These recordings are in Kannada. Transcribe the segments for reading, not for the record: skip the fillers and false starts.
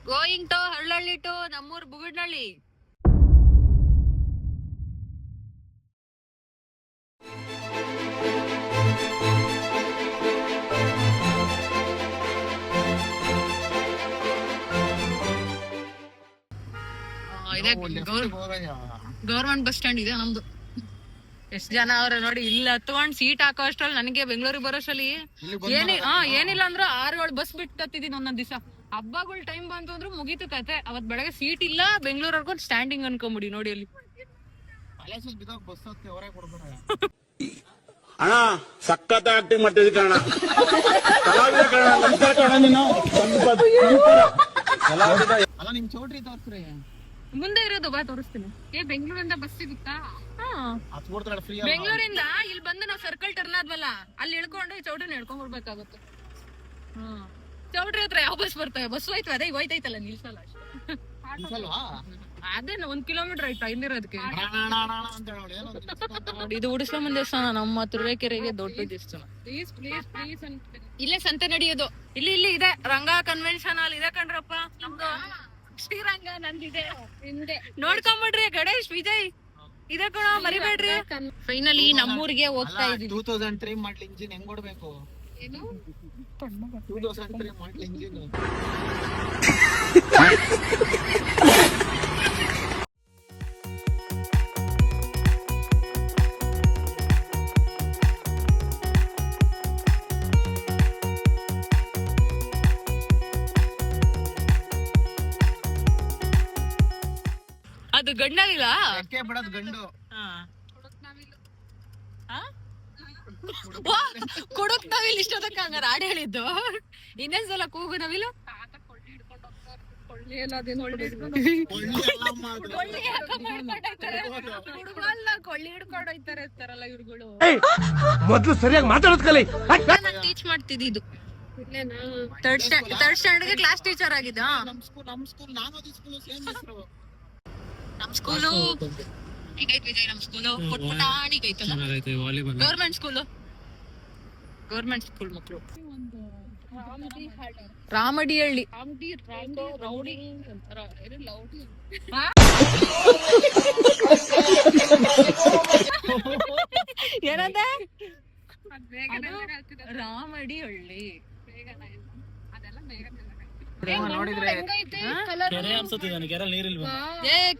ಗೋಯಿಂಗ್ ಟು ಹಳ್ಳಹಳ್ಳಿ ಟು ನಮ್ಮೂರ್ ಬುಗುಡ್ನಳ್ಳಿ. ಇದೆ ಗೌರ್ಮೆಂಟ್ ಬಸ್ ಸ್ಟ್ಯಾಂಡ್ ಇದೆ ನಮ್ದು. ಎಷ್ಟ್ ಜನ ಅವ್ರ ನೋಡಿ, ಇಲ್ಲಿ ಹತ್ಕೊಂಡ್ ಸೀಟ್ ಹಾಕೋ ಅಷ್ಟ್ರಲ್ಲಿ ನನಗೆ ಬೆಂಗಳೂರಿಗೆ ಬರೋಷ್ಟರಲ್ಲಿ ಏನಿಲ್ಲ ಅಂದ್ರ 6-7 ಬಸ್ ಬಿಟ್ಟತ್ತಿದೀನಿ ಒಂದೊಂದ್ ದಿವಸ. ಹಬ್ಬಗಳ ಟೈಮ್ ಬಂತು ಅಂದ್ರೂ ಮುಗೀತು ಕತೆ. ಅವತ್ ಬೆಳಗ್ಗೆ ಸೀಟ್ ಇಲ್ಲ, ಬೆಂಗಳೂರ್ವರ್ಗು ಸ್ಟ್ಯಾಂಡಿಂಗ್ ಅನ್ಕೊಂಬಿಡಿ ನೋಡಿ ಅಲ್ಲಿ. ಅಣ್ಣ ಸಖತ್ ಆಕ್ಟಿಂಗ್ ಮಾಡ್ತಿದ್ದಿ ಕಣ. ಮುಂದೆ ಇರೋದು ಬಾ ತೋರಿಸ್ತೀನಿ. ಬೆಂಗಳೂರಿಂದ ಬಸ್ ಸಿಗುತ್ತಾ? ಬೆಂಗಳೂರಿಂದ ಇಲ್ಲಿ ಬಂದು ನಾವು ಸರ್ಕಲ್ ಟರ್ನ್ ಆದ್ವಲ್ಲ, ಅಲ್ಲಿ ಇಳ್ಕೊಂಡು ಚೌಟ್ರಿನ ಇಳ್ಕೊಂಡ್ ಬರ್ಬೇಕಾಗುತ್ತೆ. ಚೌಟ್ರಿ ಹತ್ರ ಯಾವ ಬಸ್ ಬರ್ತವೆ? ಬಸ್ ಹೋಯ್ತು, ಅದೇ ಹೋಯ್ತೈತಲ್ಲ, ನಿಲ್ಸಲ್ಲ ಅಷ್ಟೇ. ಅದೇ 1 ಕಿಲೋಮೀಟರ್ ಆಯ್ತಾ ಇಲ್ಲಿರೋದಕ್ಕೆ. ಇದು ಉಡಿಸ್ಕೊಂಡ್ ದೇವಸ್ಥಾನ, ನಮ್ಮ ತುರುವೇಕೆರೆಗೆ ದೊಡ್ಡ ದೇವಸ್ಥಾನ. ಇಲ್ಲೇ ಸಂತೆ ನಡೆಯೋದು. ಇಲ್ಲಿ ಇದೆ ರಂಗ ಕನ್ವೆನ್ಷನ್ ಹಾಲ್ ಇದೆ ಕಣ್ರಪ್ಪ ನಮ್ದು. ಶ್ರೀರಂಗ ನಂದಿದೆ ಹಿಂದೆ, ನೋಡ್ಕೊಂಬಿಡ್ರಿ. ಗಣೇಶ್ ವಿಜಯ್ ಇದೆ ಕಣ, ಮರಿಬೇಡ್ರಿ. ಫೈನಲಿ ನಮ್ಮೂರಿಗೆ ಹೋಗ್ತಾ ಇದೀವಿ. 2003 ಮಾಡ್ಲಿ ಇಂಜಿನ್ ಹೆಂಗ್ ಕೊಡ್ಬೇಕು? 2003 ಮಾಡ್ಲಿ ಇಂಜಿನ್. ಅದು ಗಂಡಾಗಿಲ್ಲ, ಬಿಡೋದು ಗಂಡು. ಕೊಡಕ್ ನಾವಿಲ್ ಇಷ್ಟೊತ್ತಕ್ಕ ಹಂಗಾರ ಹಾಡು ಹೇಳಿದ್ದು. ಇನ್ನೊಂದ್ಸಲ ಕೂಗು ನವಿಲು. ಕೊಳ್ಳಿ ಹಿಡ್ಕೊಂಡು ಹೋಯ್ತಾರೆ ಇರ್ತಾರಲ್ಲ ಇವ್ರುಗಳು. ಮೊದ್ಲು ಸರಿಯಾಗಿ ಮಾತಾಡೋದ್ ಕಲಿ. ಟೀಚ್ ಮಾಡ್ತಿದ್ದು ಥರ್ಡ್ ಸ್ಟ್ಯಾಂಡರ್ಡ್ಗೆ ಕ್ಲಾಸ್ ಟೀಚರ್ ಆಗಿದ್ದ. ನಮ್ ಸ್ಕೂಲ್ ನಾನು ಸೇಮ್ ಹೆಸರು. ನಮ್ ಸ್ಕೂಲು ಈಗೈತ್ ವಿಜಯ್, ನಮ್ ಸ್ಕೂಲು ಪುಟ್ಟಾಣಿಗೈತಲ್ಲ. ಗೌರ್ಮೆಂಟ್ ಸ್ಕೂಲ್ ಮಕ್ಕಳು. ರಾಮಡಿಹಳ್ಳಿ ಏನಂತ? ರಾಮಡಿಹಳ್ಳಿ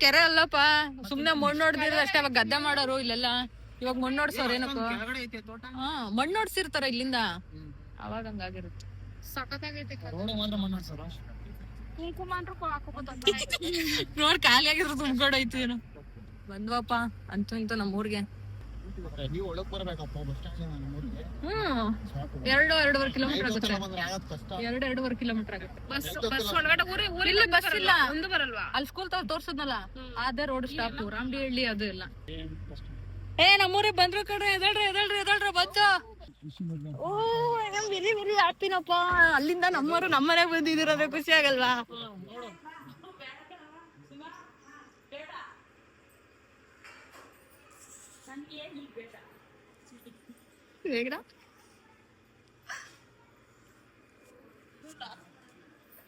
ಕೆರೆ ಅಲ್ಲಪ್ಪ, ಸುಮ್ನೆ ಮಣ್ಣು ಹೊಡ್ದಿದ್ರೆ ಅಷ್ಟೇ. ಅವಾಗ ಗದ್ದೆ ಮಾಡೋರು ಇಲ್ಲೆಲ್ಲ. ಇವಾಗ ಮಣ್ಣು ಹೊಡ್ಸೋರ್ ಏನಕ್ಕೋ? ಮಣ್ಣು ಹೊಡ್ಸಿರ್ತಾರ ಇಲ್ಲಿಂದ, ಅವಾಗ ಹಂಗಾಗಿರುತ್ತೆ. ನೋಡ್ ಖಾಲಿ ಆಗಿರೋ ತುಂಬ್ಕೊಡೈತಿ ಏನೋ. ಬಂದ್ವಪ್ಪ ಅಂತೂ ಇಂತೂ ನಮ್ಮೂರ್ಗೆ. 2-2.5 ಕಿಲೋಮೀಟರ್ ಆಗುತ್ತೆ. 2-2.5 ಕಿಲೋಮೀಟರ್ ಆಗುತ್ತೆ. ಬಸ್ ಒಳಗಡೆ ಬಸ್ ಇಲ್ಲ, ಮುಂದೆ ಬರಲ್ವಾ? ಅಲ್ಲಿ ಸ್ಕೂಲ್ ತೋರ್ಸದ್ನಲ್ಲ, ಅದೇ ರೋಡ್ ಸ್ಟಾಪ್. ರಾಮಡಿಹಳ್ಳಿ ಅದು ಎಲ್ಲ. ನಮ್ಮೂರಿಗೆ ಬಂದ್ರು ಕಡ್ರೆ. ಎದಳ್ರಿ ಬಂತು. ಓ ವೆರಿ ವೆರಿ ಹ್ಯಾಪಿನಪ್ಪ. ಅಲ್ಲಿಂದ ನಮ್ಮನೆ ಬಂದಿದ್ದೀರ, ಖುಷಿ ಆಗಲ್ವಾ?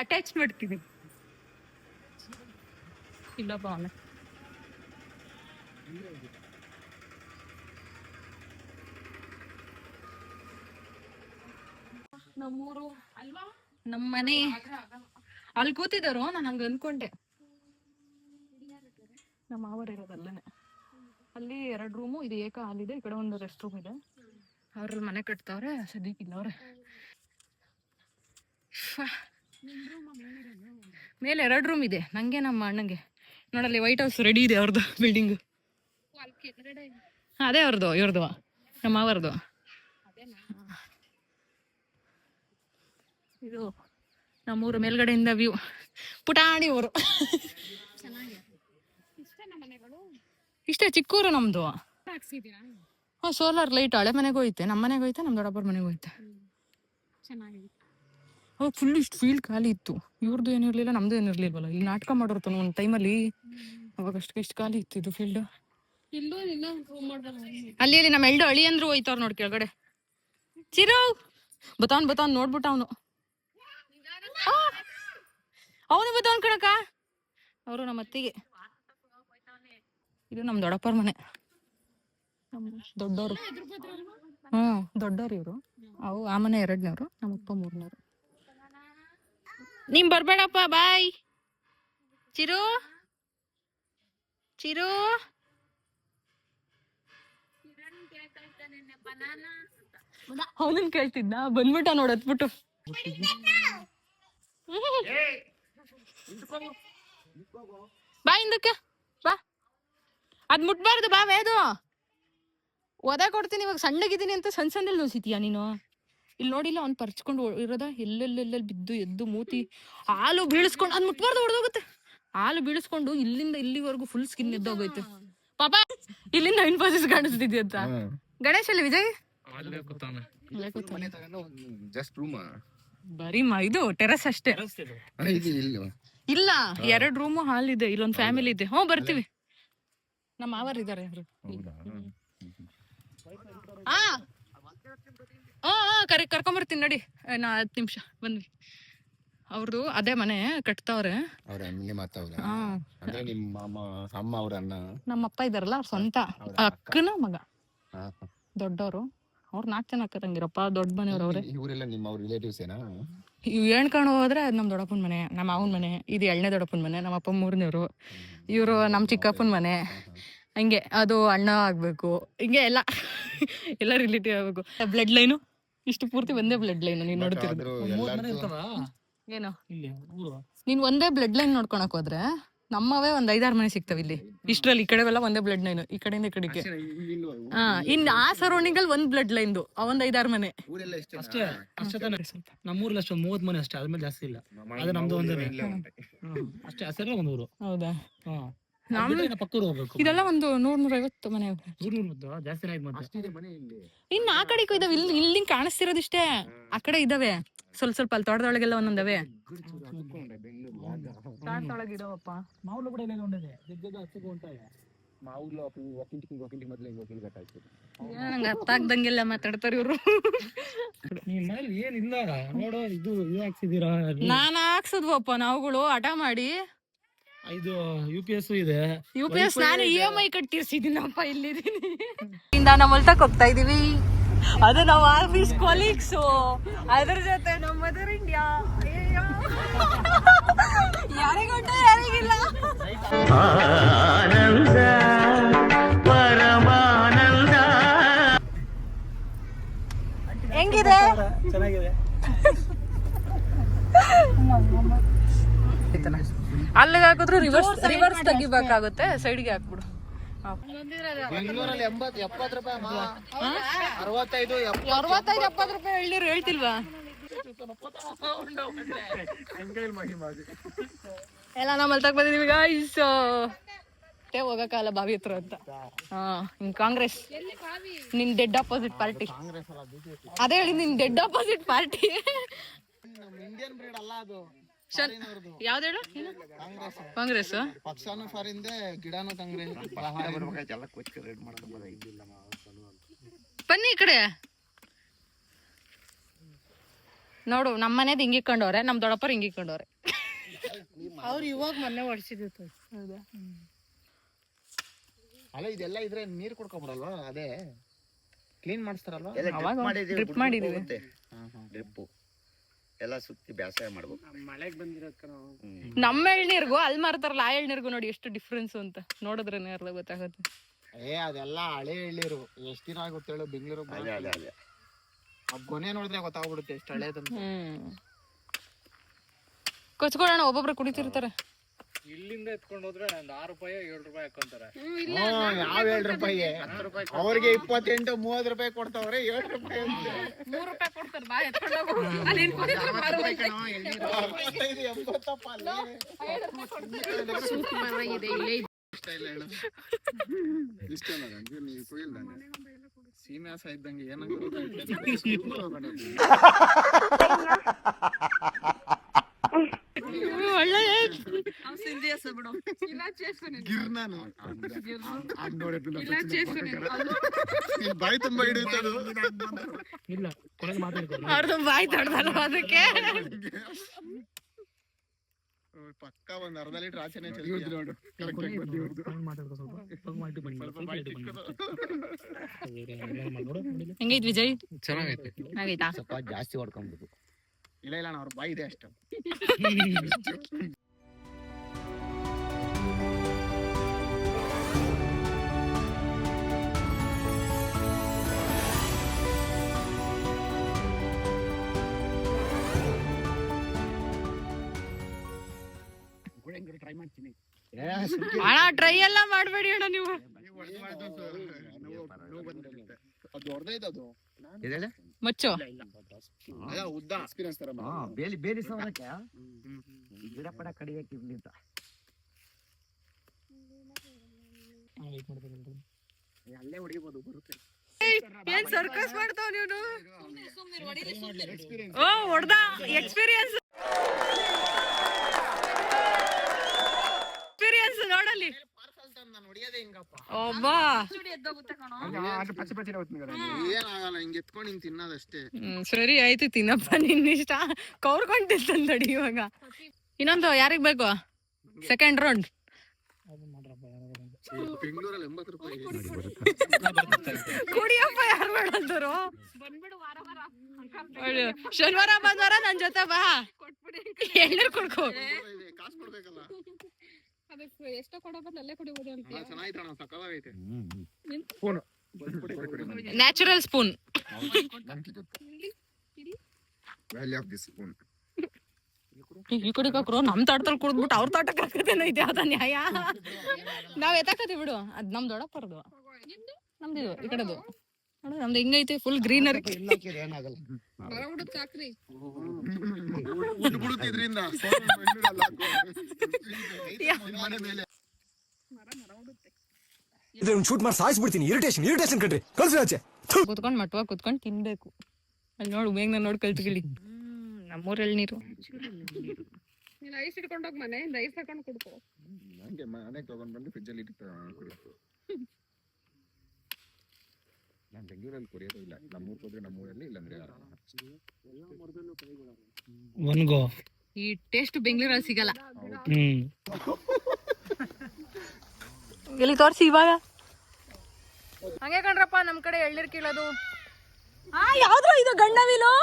ಅಟ್ಯಾಚ್ ಮಾಡ್ತೀವಿ. ಇಲ್ಲಪ್ಪ ಅವನ ನಮ್ಮೂರು ಅಲ್ವಾ, ನಮ್ಮ ಮನೆ ಅಲ್ಲಿ ಕೂತಿದ್ದಾರೋ. ನಾನು ಹಂಗ ಅನ್ಕೊಂಡೆ. ನಮ್ಮ ಮಾವರು ಇರೋದಲ್ಲೇ. ಅಲ್ಲಿ 2 ರೂಮು ಇದೆ, ಏಕ ಹಾಲಿದೆ. ಈ ಕಡೆ ಒಂದು ರೆಸ್ಟ್ ರೂಮ್ ಇದೆ. ಅವ್ರಲ್ಲಿ ಮನೆ ಕಟ್ತಾವ್ರೆ, ಸದ್ಯಕ್ಕಿಲ್ಲ ಅವ್ರೆ. ಮೇಲೆ 2 ರೂಮ್ ಇದೆ ನಂಗೆ, ನಮ್ಮ ಅಣ್ಣಂಗೆ. ನೋಡಲ್ಲಿ ವೈಟ್ ಹೌಸ್ ರೆಡಿ ಇದೆ ಅವ್ರದ್ದು ಬಿಲ್ಡಿಂಗ್. ಅದೇ ಅವ್ರದ್ದು, ಇವ್ರದ್ದು, ನಮ್ಮ ಮಾವರ್ದು. ಇದು ನಮ್ಮೂರು ಮೇಲ್ಗಡೆಯಿಂದ ವ್ಯೂ. ಪುಟಾಣಿ ಊರು. ಇಷ್ಟೇ ಚಿಕ್ಕೂರು ನಮ್ದು. ಸೋಲಾರ್ ಲೈಟ್ ಹಳೆ ಮನೆಗೆ ಹೋಯ್ತೆ, ನಮ್ಮ ಮನೆಗೆ ಹೋಯ್ತೆ, ನಮ್ ದೊಡ್ಡಪ್ಪರ ಮನೆಗೆ ಹೋಯ್ತೆ. ಅವಾಗ ಫುಲ್ ಇಷ್ಟು ಫೀಲ್ಡ್ ಖಾಲಿ ಇತ್ತು. ಇವ್ರದ್ದು ಏನಿರ್ಲಿಲ್ಲ, ನಮ್ದು ಏನಿರ್ಲಿಲ್ವಲ್ಲ. ಇಲ್ಲಿ ನಾಟಕ ಮಾಡಿರ್ತಾನ ಒಂದ್ ಟೈಮಲ್ಲಿ, ಅವಾಗ ಅಷ್ಟು ಖಾಲಿ ಇತ್ತು ಇದು ಫೀಲ್ಡ್. ಅಲ್ಲಿ ನಮ್ಮ ಎಲ್ಡು ಅಳಿ ಅಂದ್ರು ಹೋಯ್ತವ್ರ ನೋಡಿ ಕೆಳಗಡೆ. ಚಿರು ಬತಾನ್ ನೋಡ್ಬಿಟ್ಟ ಅವನು. ಅವನು ಬತ್ತವನ್ ಕಣಕ. ಅವರು ನಮ್ಮ ಅತ್ತಿಗೆ. ಇದು ನಮ್ ದೊಡ್ಡಪ್ಪರ ಮನೆ, ದೊಡ್ಡವರು. ದೊಡ್ಡವ್ರು ಇವ್ರು. ಅವು ಆ ಮನೆ 2ನೇವ್ರು, ನಮ್ಮಪ್ಪ 3ನೇವ್ರು. ನೀನ್ ಬರ್ಬೇಡಪ್ಪ, ಬಾಯ್. ಚಿರು ಚಿರು ಅವನನ್ ಕೇಳ್ತಿದ್ದ, ಬಂದ್ಬಿಟ್ಟ ನೋಡ್ ಹತ್ಬಿಟ್ಟು. ಬಾ ಹಿಂದಕ್ಕೆ ಬಾ, ಅದ್ ಮುಟ್ಬಾರ್ದು. ಬಾ ವೇದು, ಒದ ಕೊಡ್ತೀನಿ ಇವಾಗ. ಸಣ್ಣಗಿದ್ದೀನಿ ಅಂತ ಸಣ್ಣದಲ್ಲಿ ನೋಸಿತೀಯ ನೀನು. ಇಲ್ಲಿ ನೋಡಿಲ್ಲ, ಅವ್ನು ಪರ್ಚ್ಕೊಂಡು ಇರೋದ, ಎಲ್ಲೆಲ್ಲೆಲ್ಲೆಲ್ಲಿ ಬಿದ್ದು ಎದ್ದು ಮೂತಿ ಹಾಲು ಬೀಳಿಸ್ಕೊಂಡು. ಅದ್ ಮುಟ್ಬಾರ್ದು, ಹೊಡೆದೋಗುತ್ತೆ. ಹಾಲು ಬೀಳಿಸ್ಕೊಂಡು ಇಲ್ಲಿಂದ ಇಲ್ಲಿವರೆಗೂ ಫುಲ್ ಸ್ಕಿನ್ ಎದ್ದೋಗೈತೆ ಪಾಪ. ಇಲ್ಲಿಂದ ಇನ್ಫೋಸಿಸ್ ಕಾಣಿಸ್ತಿದ್ಯ ಅಂತ. ಗಣೇಶ್ ಅಲ್ಲಿ ವಿಜಯ್ ಬರೀ ಇದು ಟೆರಸ್ ಅಷ್ಟೇ. ಇಲ್ಲ, 2 ರೂಮು ಹಾಲ್ ಇದೆ. ಇಲ್ಲೊಂದ್ ಫ್ಯಾಮಿಲಿ ಇದೆ. ಬರ್ತೀವಿ. ನಮ್ಮ ಮಾವರ್ ಇದಾರೆ. ಕರ್ಕೊಂಬರ್ತೀನಿ ನಡಿ. 10 ನಿಮಿಷ ಬಂದ್ವಿ. ಅವ್ರದ್ದು ಅದೇ ಮನೆ ಕಟ್ತಾವ್ರೆ. ನಮ್ಮಪ್ಪ ಇದಾರಲ್ಲ, ಅವ್ರ ಸ್ವಂತ ಅಕ್ಕನ ಮಗ, ದೊಡ್ಡವರು. ಅವ್ರು 4 ಜನ ಅಕ್ಕರಂಗಿರಪ್ಪ, ದೊಡ್ಡ ಮನೆಯವ್ರ ಅವ್ರೆ. ಇವ್ ಎಣ್ಕೊಂಡು ಹೋದ್ರೆ ಅದ್ ನಮ್ ದೊಡ್ಡಪ್ಪನ ಮನೆ, ನಮ್ಮ ಮಾವನ್ ಮನೆ. ಇದು 2ನೇ ದೊಡ್ಡಪ್ಪನ ಮನೆ, ನಮ್ಮಪ್ಪ 3ನೇವ್ರು. ಇವ್ರು ನಮ್ ಚಿಕ್ಕಪ್ಪನ ಮನೆ. ಹಂಗೆ ಅದು ಅಣ್ಣ ಆಗ್ಬೇಕು, ಹಿಂಗೆ ಎಲ್ಲ ರಿಲೇಟಿವ್ ಆಗ್ಬೇಕು. ಬ್ಲಡ್ ಲೈನು ಇಷ್ಟು ಪೂರ್ತಿ ಒಂದೇ ಬ್ಲಡ್ ಲೈನ್. ನೀನ್ ನೋಡ್ತಿರೋದು ಏನು, ನೀನ್ ಒಂದೇ ಬ್ಲಡ್ ಲೈನ್ ನೋಡ್ಕೊಳಕ್ ಹೋದ್ರೆ ನಮ್ಮವೇ ಒಂದ್ 5-6 ಮನೆ ಸಿಗ್ತಾವ ಇಲ್ಲಿ. ಇಷ್ಟ್ರಲ್ಲಿ ಈ ಕಡೆವೆಲ್ಲ ಒಂದೇ ಬ್ಲಡ್ ಲೈನ್, ಈ ಕಡೆಯಿಂದ ಈ ಕಡೆಗೆ. ಇನ್ ಆ ಸರೌಂಡಿಂಗ್ ಅಲ್ಲಿ ಒಂದ್ ಬ್ಲಡ್ ಲೈನ್, ಒಂದ್ 5-6 ಮನೆ ಅಷ್ಟೇ. ನಮ್ಮೂರಲ್ಲಿ ಅಷ್ಟೊಂದು 30 ಮನೆ ಅಷ್ಟೇ, ಅದ್ಮೇಲೆ ಜಾಸ್ತಿ ಇಲ್ಲ. ಅದು ನಮ್ದು ಒಂದೇ ಅಷ್ಟೇ. ಹಸಿರ ಒಂದು ಊರು. ಹೌದಾ? ಪಕ್ಕೂರು ಹೋಗ್ಬೇಕು. ಇದೆಲ್ಲ ಒಂದು 100-150 ಮನೆ. ಜಾಸ್ತಿ ಇನ್ ಆ ಕಡೆ ಇದಾವೆ. ಇಲ್ಲಿ ಕಾಣಿಸ್ತಿರೋದಿಷ್ಟೇ. ಆ ಕಡೆ ಇದಾವೆ ಸ್ವಲ್ಪ ಅಲ್ಲಿ ತೋಟದೊಳಗೆಲ್ಲ ಒಂದೊಂದವೆ. ತೋಟದೊಳಗೆ ಇದಾವಪ್ಪ. ಮಾವುಲು ಕೂಡ ಇಲ್ಲ ಒಂದಿದೆ. ನಂಗೆ ಅರ್ಥ ಆಗ್ದಂಗೆಲ್ಲ ಮಾತಾಡ್ತಾರೆ ಇವ್ರು. ನಿಮ್ ಮನೇಲಿ ಏನಿಲ್ಲ ನೋಡು, ಇದು ಹಾಕ್ಸಿದೀರಾ? ನಾನ್ ಹಾಕ್ಸದ್ವಪ್ಪ ನಾವುಗಳು ಹಠ ಮಾಡಿ. ಇದು UPS ಇದೆ. UPS ನಾನು EMI ಕಟ್ಟಿರ್ಸಿದ್ದೀನಪ್ಪ. ಇಲ್ಲಿದ್ದೀನಿ. ನಾವು ಹೊಲ್ತಕ್ ಹೋಗ್ತಾ ಇದೀವಿ. ಅದು ನಾವು ಆಫೀಸ್ ಕೊಲೀಗ್ಸ್, ಅದ್ರ ಜೊತೆ ನಮ್ಮ ಮದರ್ ಇಂಡಿಯಾ. ಯಾರಿಗೊಟ್ಟ ಯಾರಿಗಿಲ್ಲ. ಆನಂದ ಪರಮಾನಂದ. ಹೆಂಗಿದೆ? ಚೆನ್ನಾಗಿದೆ. ಅಲ್ಲಿಗೆ ಹಾಕಿದ್ರು ರಿವರ್ಸ್ ತೆಗಿಬೇಕಾಗುತ್ತೆ. ಸೈಡ್ಗೆ ಹಾಕ್ಬಿಡು. ಬೆಂಗಳೂರಲ್ಲಿ 70 ರೂಪಾಯಿ, 65-70 ರೂಪಾಯಿ ಎಳ್ನೀರು ಹೇಳ್ತಿಲ್ವಾ? ಎಲ್ಲ ನಾವು ಮಲ್ತಾಕ್ ಬಂದಿದೀವಿ ಗಾಯ್ಸ್. ಹೋಗಕ್ಕಾಗಲ್ಲ ಬಾವಿ ಹತ್ರ ಅಂತ. ಕಾಂಗ್ರೆಸ್ ನಿನ್ ಡೆಡ್ ಅಪೋಸಿಟ್ ಪಾರ್ಟಿ. ಅದೇ ಹೇಳಿ, ನಿನ್ dead opposite party. Indian breed ಅಲ್ಲ ಅದು. ಯಾವ್ದು ಹೇಳು? ಕಾಂಗ್ರೆಸ್ ಪಕ್ಷಾನು ಫಾರಿಂದ, ಗಿಡಾನು ಕಾಂಗ್ರೆಸ್. ಬನ್ನಿ ಈ ಕಡೆ ನೋಡು. ನಮ್ಮ ಮನೇದ್ ಹಿಂಗಿಕೊಂಡವ್ರೆ, ನಮ್ ದೊಡ್ಡಪ್ಪರ್ ಹಿಂಗಿಕೊಂಡವ್ರೆ. ಅವ್ರು ಇವಾಗ ಮೊನ್ನೆ ಹೊಡ್ಸಿದ್ದು. ಹೌದಾ? ಅಲ್ಲ, ಇದೆಲ್ಲ ಇದ್ರೆ ನೀರ್ ಕುಡ್ಕೊಂಡ್ಬಿಡಲ್ವಾ? ಅದೇ ಕ್ಲೀನ್ ಮಾಡಿಸ್ತಾರಲ್ವಾ? ಡ್ರಿಪ್ ಮಾಡಿದೀವಿ. ಎಲ್ಲ ಸುತ್ತಿ ಬೇಸಾಯ ಮಾಡ್ಬೇಕು. ಮಳೆಗೆ ಬಂದಿರೋದಕ್ಕ ನಮ್ಮ ಎಳ್ನೀರ್ಗು ಅಲ್ಲಿ ಮಾರ್ತಾರಲ್ಲ ಆ ಎಳ್ನೀರ್ಗು ನೋಡಿ ಎಷ್ಟು ಡಿಫ್ರೆನ್ಸ್ ಅಂತ ನೋಡಿದ್ರೆ ಗೊತ್ತಾಗುತ್ತೆ. ಅದೆಲ್ಲ ಹಳೆ ಎಳ್ನೀರು. ಎಷ್ಟ್ ದಿನ ಆಗುತ್ತೆ ಹೇಳು ಬೆಂಗಳೂರು. ಗೊನೆ ನೋಡಿದ್ರೆ ಗೊತ್ತಾಗ್ಬಿಡುತ್ತೆ ಎಷ್ಟು ಹಳೇದಂತ. ಕೊಚ್ಕೊಳ್ಳೋಣ, ಒಬ್ಬೊಬ್ರು ಕುಡಿತಿರ್ತಾರೆ. ಇಲ್ಲಿಂದ ಎತ್ಕೊಂಡು ಹೋದ್ರೆ 6 ರೂಪಾಯಿ 7 ರೂಪಾಯಿ ಹಾಕೊಂತಾರೆ. ಯಾವ 7 ರೂಪಾಯಿ? ಅವ್ರಿಗೆ 28 30 ರೂಪಾಯಿ ಕೊಡ್ತಾವ್ರೆ. 7 ರೂಪಾಯಿ 3 ರೂಪಾಯಿ ಕೊಡ್ತಾರೆ. ಬಾ ಸೀಮೆಸ ಇದ್ದಂಗೆ ಏನ ಬಾಯಿ ತುಂಬಾ ಹಿಡಿಯುತ್ತದು. ಇಲ್ಲ ಕೊಡಗೆ ಮಾತಾಡ್ತಾರೆ. ಅವ್ರದ್ದು ಬಾಯಿ ತಡ್ದಲ್ಲ ಅದಕ್ಕೆ. ಪಕ್ಕ ಒಂದ್ ಅರ್ಧ ಲೀಟರ್ ಆಚೆನೆ ಹೆಂಗೈತ್ ವಿಜಯ್? ಚೆನ್ನಾಗೈತೆ. ಆಗೈತಾ? ಸ್ವಲ್ಪ ಜಾಸ್ತಿ ಹೊಡ್ಕೊಂಡ್ಬಿಟ್ಟು ಇಲ್ಲ ಇಲ್ಲ ಅವ್ರ ಬಾಯಿ ಇದೆ ಅಷ್ಟು. ಟ್ರೈ ಮಾಡ್ತೀನಿ. ಅಣ್ಣ ಟ್ರೈ ಎಲ್ಲ ಮಾಡ್ಬೇಡಿ ಅಣ್ಣ ನೀವು. ಅದು ಹೊಡೆದೈತೆ ಅದು ಮಚ್ಚು ಉದ್ದ ಎಕ್ಸ್ಪೀರಿಯನ್ಸ್ ತರ ಬೇಲಿ ಬೇಲಿ ಸವರಕ್ಕೆ ಗಿಡ ಪಡ ಕಡಿಯಕ್ಕೆ ಇರ್ಲಿಂತ ಅಲ್ಲೇ ಹೊಡಿಬೋದು ಬರುತ್ತೆ. ಏನ್ ಸರ್ಕಸ್ ಮಾಡ್ತಾವ ನೀನು? ಓ ಹೊಡ್ದ ಎಕ್ಸ್ಪೀರಿಯನ್ಸ್ ನೋಡಲ್ಲಿ ಒಬ್ಬ ಏನಾಗಲ್ಲ, ಹಿಂಗ್ ಎತ್ಕೊಂಡು ಹಿಂಗ್ ತಿನ್ನೋದಷ್ಟೇ. ಸರಿ ಆಯ್ತು ತಿನ್ನಪ್ಪ, ನಿನ್ನಿಷ್ಟ. ಕೌರ್ಕೊಂಡ್ ತಿಂತಂದಡಿ ಇವಾಗ. ಇನ್ನೊಂದು ಯಾರಿಗ್ ಬೇಕು? Second round. ಬೆಂಗಳೂರಲ್ಲಿ 80 ರೂಪಾಯಿ ಕುಡಿಯಪ್ಪ, ಯಾರು ಬೇಡಂತಾರೋ? ಶನಿವಾರ ಭಾನುವಾರ ನನ್ ಜೊತೆ ಬಾ, ಎಳ್ನೀರ್ ಕುಡ್ಕೋ. ಕಾಸು ಕೊಡ್ಬೇಕಲ್ಲ. ಎಷ್ಟೋ ಕೊಡೋ ಬದಲು ಅಲ್ಲೇ ಕುಡಿಬೋದು ಅಂತ. ಚೆನ್ನಾಗಿತ್ತಣ್ಣ, ಸಕ್ಕತ್ತಾಗೈತೆ. Natural spoon. ಈ ಕುಡಿಕೋಕ್ರು ನಮ್ ತೋಟದಲ್ಲಿ ಕುಡಿದ್ಬಿಟ್ಟು ಅವ್ರ ತೋಟಕ್ಕೆ ಹಾಕದೇನೋ ಇದೆ, ಅದ ನ್ಯಾಯ? ನಾವ್ ಎತ್ತಾಕತಿ ಬಿಡು, ಅದ್ ನಮ್ ದೊಡ್ಡಪ್ಪ ಬರೋದು, ನಮ್ದಿದು ಈ ಕಡೆದು. ನೋಡು ನಮ್ದು ಹಿಂಗೈತೆ, ಫುಲ್ ಗ್ರೀನರಿ. ಏನಾಗಲ್ಲ. ಬಿಡುತ್ತಿದ್ರಿಂದ ಶೂಟ್ ಮಾಡಿ ಸಾಯಿಸ್ಬಿಡ್ತೀನಿ. ಇರಿಟೇಷನ್ ಕಟ್ರಿ, ಕಳ್ಸಿ ಆಚೆ. ಕುತ್ಕೊಂಡ್ ಮಟ್ವಾ ಕುತ್ಕೊಂಡ್ ತಿನ್ಬೇಕು. ಅಲ್ಲಿ ನೋಡು ಬೇಗ ನೋಡ್ ಕಲ್ತ್ಗಿಳಿ. ನಮ್ಮೂರ್ ಎಳ್ನೀರು. ನೀನ್ ಐಸ್ ಇಟ್ಕೊಂಡೋಗ್ ಮನೆಯಿಂದ ಐಸ್ ಹಾಕೊಂಡ್ ಕುಡ್ಕೋ. ನಂಗೆ ಮನೆಗೆ ತಗೊಂಡ್ ಬಂದು ಫ್ರಿಜ್ ಅಲ್ಲಿ ಇಟ್ಟು ನಾನು ಬೆಂಗಳೂರಲ್ಲಿ ಕುಡಿಯೋದು ಇಲ್ಲ. ನಮ್ಮೂರ್ಗೆ ಹೋದ್ರೆ ನಮ್ಮೂರಲ್ಲಿ, ಇಲ್ಲಾಂದ್ರೆ ಒನ್ಗೋ. ಈ ಟೇಸ್ಟ್ ಬೆಂಗಳೂರಲ್ಲಿ ಸಿಗಲ್ಲ. ಎಲ್ಲಿ ತೋರ್ಸಿ ಇವಾಗ. ಹಂಗೆ ಕಣ್ರಪ್ಪ ನಮ್ ಕಡೆ ಎಳ್ನೀರ್ ಕೀಳೋದು. ಯಾವ್ದು ಇದು ಗಂಡವಿಲು?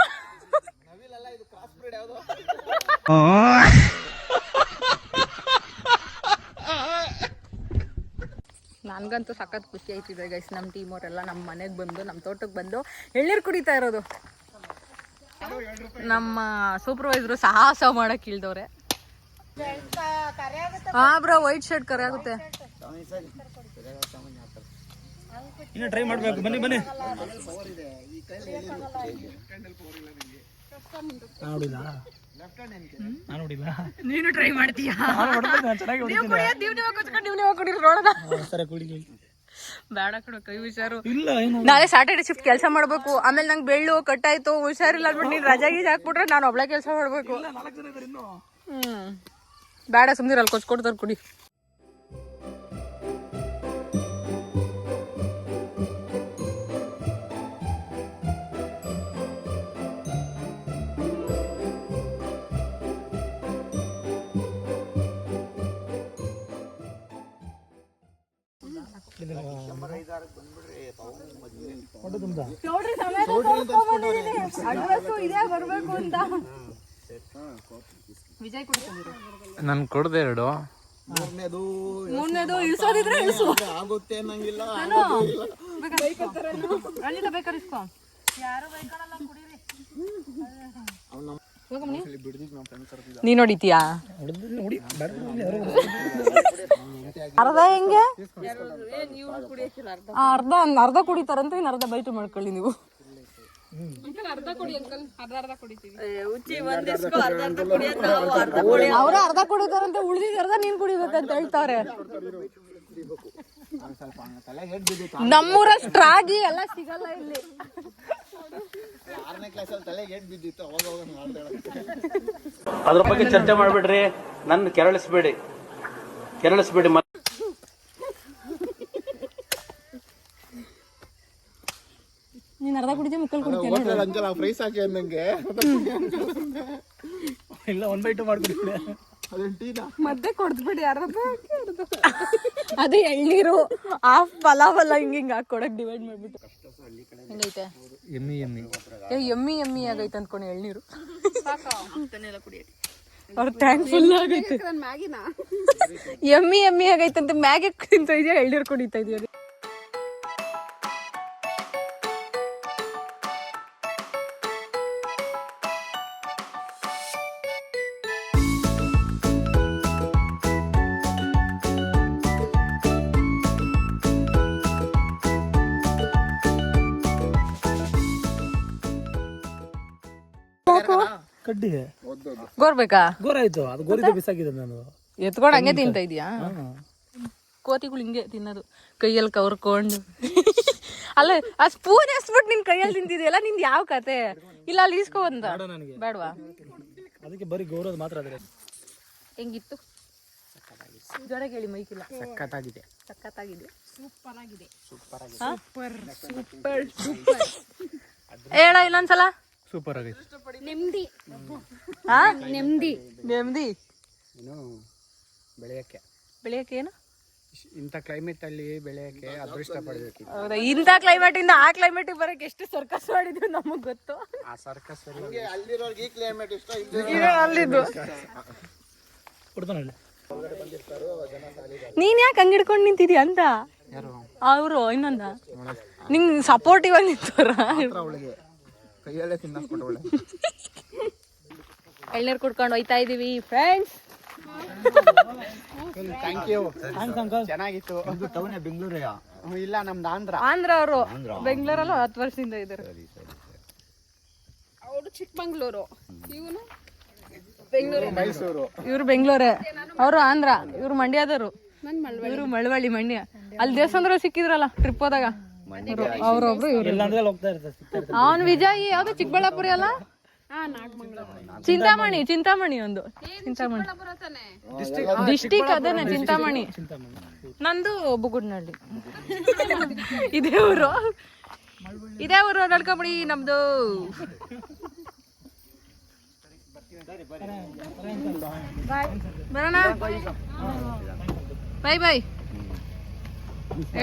ನನ್ಗಂತೂ ಸಖತ್ ಖುಷಿ ಆಯ್ತಿದೆ ಗೈಸ್. ನಮ್ಮ ಟೀಮ್ ಅವರೆಲ್ಲ ನಮ್ಮ ಮನೆಗೆ ಬಂದು, ನಮ್ಮ ತೋಟಕ್ಕೆ ಬಂದು ಎಳ್ನೀರು ಕುಡಿತಾ ಇರೋದು. ನಮ್ಮ ಸೂಪರ್ವೈಸರು ಸಾಹಸ ಮಾಡಕ್ ಇಳ್ದವ್ರೆ. ಹಾ ಬ್ರೋ, ವೈಟ್ ಶರ್ಟ್ ಕರೆ ಆಗುತ್ತೆ. ಇನ್ನು ಟ್ರೈ ಮಾಡ್ಬೇಕು. ಬನ್ನಿ ಬನ್ನಿ. ನೀನು ಟ್ರೈ ಮಾಡ್ತೀಯಾ? ಬೇಡ ಕಡೆ ಕೈ ಹುಷಾರು. ನಾಳೆ ಸಾಟರ್ಡೆ ಶಿಫ್ಟ್ ಕೆಲಸ ಮಾಡ್ಬೇಕು. ಆಮೇಲೆ ನಂಗೆ ಬೆಳ್ಳು ಕಟ್ಟಾಯ್ತು, ಹುಷಾರಿಲ್ಲ ಅಂದ್ಬಿಟ್ಟು ನೀನ್ ರಜಾ ಗೀಜ್ ಹಾಕ್ಬಿಟ್ರೆ ನಾನು ಒಬ್ಳೆ ಕೆಲಸ ಮಾಡ್ಬೇಕು. ಬೇಡ ಸುಮ್ನಿರ, ಅಲ್ಲಿ ಕೊಚ್ಕೊಡ್ತಾರ ಕುಡಿ. ನನ್ ಕೊಡದೆ ಎರಡು. ಮೂರನೇದು ಇಳಿಸೋದಿದ್ರೆ ಇಳಿಸು. ಆಗುತ್ತೆ ಅನ್ನಂಗಿಲ್ಲ. ಬೇಕಾದ್ರೆ ಇಸ್ಕೊ. ನೀನ್ ಹೊಡಿತೀಯಾ? ಅರ್ಧ ಹೆಂಗೆ? ಅರ್ಧ ಕುಡಿತಾರಂತ, ಇನ್ ಅರ್ಧ ಬೈಟ್ ಮಾಡ್ಕೊಳ್ಳಿ ನೀವು. ಅವ್ರ ಅರ್ಧ ಕುಡಿತಾರಂತೆ, ಉಳಿದಿದ್ದ ಅರ್ಧ ನೀನ್ ಕುಡಿಬೇಕಂತ ಹೇಳ್ತಾರೆ. ನಮ್ಮೂರಷ್ಟು ರಾಗಿ ಎಲ್ಲ ಸಿಗಲ್ಲ ಇಲ್ಲಿ. 6ನೇ ಕ್ಲಾಸಲ್ಲಿ ತಲೆಗೆ ಏಟ್ ಬಿದ್ದಿತ್ತು, ಅವಾಗ ಅದ್ರ ಬಗ್ಗೆ ಚರ್ಚೆ ಮಾಡ್ಬಿಡ್ರಿ, ನನ್ನ ಕೆರಳಿಸ್ಬೇಡಿ. ನೀನ್ ಅರ್ಧ ಕುಡಿತೀವಿ, ಮುಕ್ಕಲ್ ಕುಡಿತೀವಿ. ಅಂಜಲ್ಲ ಫ್ರೈಸ್ ಹಾಕಿ ಅಂದಂಗೆ ಇಲ್ಲ 1/2 ಮಾಡ್ಕೊಡ್ತೀನಿ. ಮದ್ದೆ ಕೊಡ್ದ್ಬಿಡಿ ಯಾರಾದ್ರೂ ಅದೇ ಎಳ್ನೀರು ಹಾಫ್ ಪಲಾವ್ ಎಲ್ಲ ಹಿಂಗ ಹಾಕೊಡಕ್ ಡಿವೈಡ್ ಮಾಡ್ಬಿಟ್ಟು ಹೆಂಗೈತೆ ಎಮ್ಮಿ ಎಮ್ಮಿ ಆಗೈತೆ ಅಂದ್ಕೊಂಡು ಎಳ್ನೀರು ಅವ್ರ ಟ್ಯಾಂಕ್ ಫುಲ್ ಆಗೈತೆ ಎಮ್ಮಿ ಎಮ್ಮಿ ಆಗೈತಂತ ಮ್ಯಾಗೆ ತಿಂತ ಇದೆಯಾ ಎಳ್ನೀರು ಕುಡಿತಾ ಇದೆಯಾ ಕಡ್ಡಿ ಗೋರ್ಬೇಕಾ ಗೋರಾಯ್ತು ಅದು ಗೋರಿದ ಬಿಸಾಕಿದೆ ನಾನು ಎತ್ಕೊಂಡು ಹಂಗೆ ತಿಂತ ಇದೀಯಾ ಕೋತಿಗಳು ಹಿಂಗೆ ತಿನ್ನೋದು ಕೈಯಲ್ಲಿ ಕವರ್ಕೊಂಡು ಅಲ್ಲ ಆ ಸ್ಪೂನ್ ಎಸ್ಬಿಟ್ಟು ನಿನ್ ಕೈಯಲ್ಲಿ ತಿಂತಿದ್ಯಲ್ಲ ನಿಂದು ಯಾವ ಕತೆ ಇಲ್ಲ ಅಲ್ಲಿ ಈಸ್ಕೊ ಬಂದ ಬೇಡವಾ ಅದಕ್ಕೆ ಬರೀ ಗೋರೋದು ಮಾತ್ರ ಅದ್ರೆ ಹೆಂಗಿತ್ತು ಜ್ವರ ಕೇಳಿ ಮೈಕಿಲ್ಲ ಸಖತ್ತಾಗಿದೆ ಸಖತ್ತಾಗಿದೆ ಹೇಳ ಇನ್ನೊಂದ್ಸಲ ಸೂಪರ್ ಆಗೈತೆ ನೆಮ್ಮದಿ ನೆಮ್ಮದಿ ಬೆಳೆಯಕ್ಕೆ ಏನು ಇಂಥ ಕ್ಲೈಮೇಟ್ ಅಲ್ಲಿ ಬೆಳೆಯಕ್ಕೆ ಅದೃಷ್ಟ ಪಡಬೇಕಿತ್ತು. ಹೌದಾ ಇಂಥ ಕ್ಲೈಮೇಟ್ ಇಂದ ಆ ಕ್ಲೈಮೇಟ್ ಬರಕ್ಕೆ ಎಷ್ಟು ಸರ್ಕಸ್ ಮಾಡಿದ್ವಿ ನಮಗ್ ಗೊತ್ತು ಆ ಸರ್ಕಸ್ ಅಲ್ಲಿರೋರ್ಗೆ ಈ ಕ್ಲೈಮೇಟ್ ಇಷ್ಟ ಅಲ್ಲಿದ್ದು ಕೊಡ್ತಾನಲ್ಲಿ ನೀನ್ ಯಾಕೆ ಹಂಗ್ ಹಿಡ್ಕೊಂಡು ನಿಂತಿದ್ಯಾ ಅಂತ ಅವರು ಇನ್ನೊಂದ ನಿಂಗ್ ಸಪೋರ್ಟಿವ್ ಆಗಿ ನಿಂತವ್ರ ಅವಳಿಗೆ ಕೈಯಲ್ಲೇ ತಿನ್ನಸ್ಕೊಟ್ಟವಳೆ. ಎಳ್ನೀರು ಕುಡ್ಕೊಂಡು ಹೋಯ್ತಾ ಇದೀವಿ ಫ್ರೆಂಡ್ಸ್. ಥ್ಯಾಂಕ್ ಯು ಚೆನ್ನಾಗಿತ್ತು. ಬೆಂಗಳೂರೇ ಇಲ್ಲ ನಮ್ದು ಆಂಧ್ರ. ಆಂಧ್ರ ಅವರು ಬೆಂಗಳೂರಲ್ಲ 10 ವರ್ಷದಿಂದ ಇದ್ದಾರೆ. ಅವರು ಚಿಕ್ಕಮಂಗ್ಳೂರು, ಇವನು ಮೈಸೂರು. ಇವ್ರು ಬೆಂಗಳೂರೇ, ಅವರು ಆಂಧ್ರ, ಇವ್ರು ಮಂಡ್ಯದವರು, ಇವ್ರು ಮಳವಳ್ಳಿ ಮಂಡ್ಯ. ಅಲ್ಲಿ ದೇವಸ್ಥಾನದವ್ರು ಸಿಕ್ಕಿದ್ರಲ್ಲ ಟ್ರಿಪ್ ಹೋದಾಗ ಅವ್ರೊಬ್ರು ಇವ್ರು. ಅವನ್ ವಿಜಯ್ ಯಾವ್ದು ಚಿಕ್ಕಬಳ್ಳಾಪುರ ಅಲ್ಲ, ಚಿಂತಾಮಣಿ ಒಂದು ಚಿಂತಾಮಣಿ ಡಿಸ್ಟಿಕ್ ಅದೇನೆ ಚಿಂತಾಮಣಿ. ನಂದು ಬುಗುಡ್ನಹಳ್ಳಿ. ಇದೇ ಊರು ನಡ್ಕೊಂಬಿಡಿ ನಮ್ದು. ಬರೋಣ, ಬೈ ಬೈ.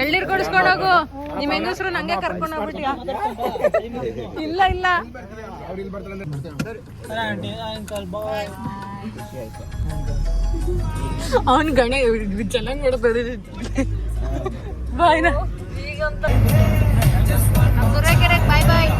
ಎಳ್ನೀರ್ ಕೊಡಿಸ್ಕೊಂಡು ಹೋಗು. ನಿಮ್ ಹೆಂಗಸ್ರು ನಂಗೆ ಕರ್ಕೊಂಡು ಹೋಗ್ಬಿಟ್ಯಾ? ಇಲ್ಲ ಇಲ್ಲ, ಅವನ್ ಗಣೆ ಚೆನ್ನಾಗಿ ನೋಡ್ತದೆ. ಬಾಯ್ನ ಬಾಯ್ ಬಾಯ್.